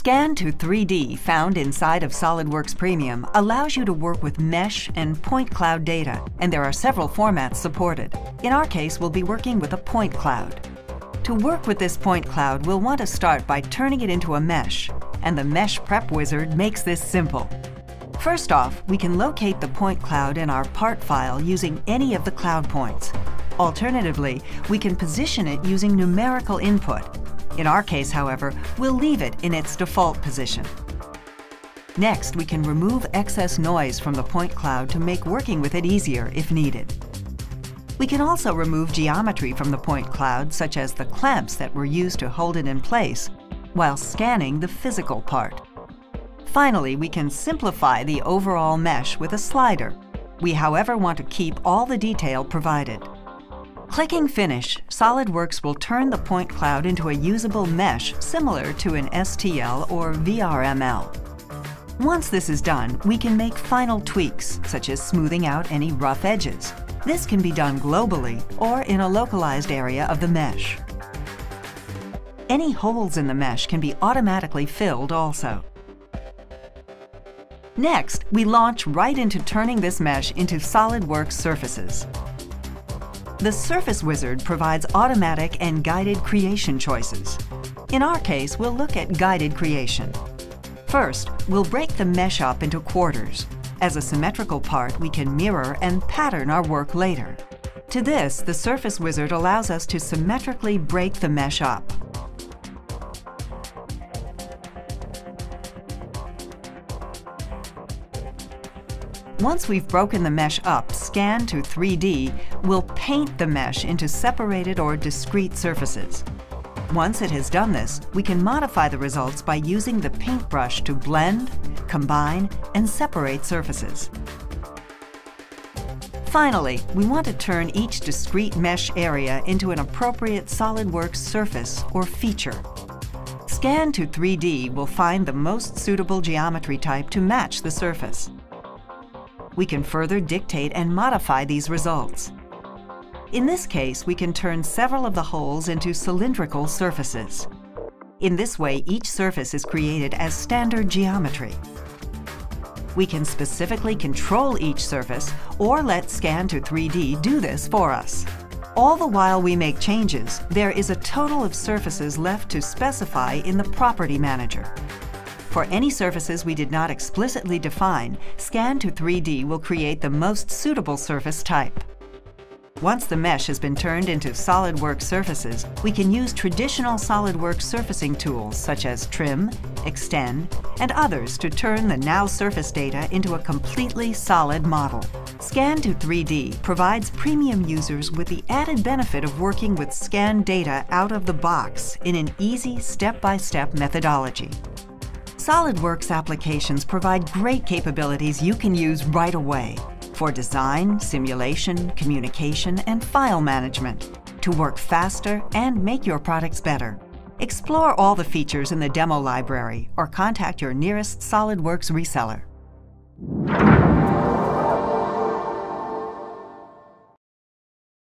ScanTo3D, found inside of SolidWorks Premium, allows you to work with mesh and point cloud data, and there are several formats supported. In our case, we'll be working with a point cloud. To work with this point cloud, we'll want to start by turning it into a mesh, and the Mesh Prep Wizard makes this simple. First off, we can locate the point cloud in our part file using any of the cloud points. Alternatively, we can position it using numerical input. In our case, however, we'll leave it in its default position. Next, we can remove excess noise from the point cloud to make working with it easier if needed. We can also remove geometry from the point cloud, such as the clamps that were used to hold it in place, while scanning the physical part. Finally, we can simplify the overall mesh with a slider. We, however, want to keep all the detail provided. Clicking Finish, SolidWorks will turn the point cloud into a usable mesh similar to an STL or VRML. Once this is done, we can make final tweaks, such as smoothing out any rough edges. This can be done globally or in a localized area of the mesh. Any holes in the mesh can be automatically filled also. Next, we launch right into turning this mesh into SolidWorks surfaces. The Surface Wizard provides automatic and guided creation choices. In our case, we'll look at guided creation. First, we'll break the mesh up into quarters. As a symmetrical part, we can mirror and pattern our work later. To this, the Surface Wizard allows us to symmetrically break the mesh up. Once we've broken the mesh up, ScanTo3D will paint the mesh into separated or discrete surfaces. Once it has done this, we can modify the results by using the paintbrush to blend, combine, and separate surfaces. Finally, we want to turn each discrete mesh area into an appropriate SolidWorks surface or feature. ScanTo3D will find the most suitable geometry type to match the surface. We can further dictate and modify these results. In this case, we can turn several of the holes into cylindrical surfaces. In this way, each surface is created as standard geometry. We can specifically control each surface or let ScanTo3D do this for us. All the while we make changes, there is a total of surfaces left to specify in the Property Manager. For any surfaces we did not explicitly define, ScanTo3D will create the most suitable surface type. Once the mesh has been turned into SolidWorks surfaces, we can use traditional SolidWorks surfacing tools such as Trim, Extend, and others to turn the now surface data into a completely solid model. ScanTo3D provides premium users with the added benefit of working with scanned data out of the box in an easy step-by-step methodology. SolidWorks applications provide great capabilities you can use right away for design, simulation, communication, and file management to work faster and make your products better. Explore all the features in the demo library or contact your nearest SolidWorks reseller.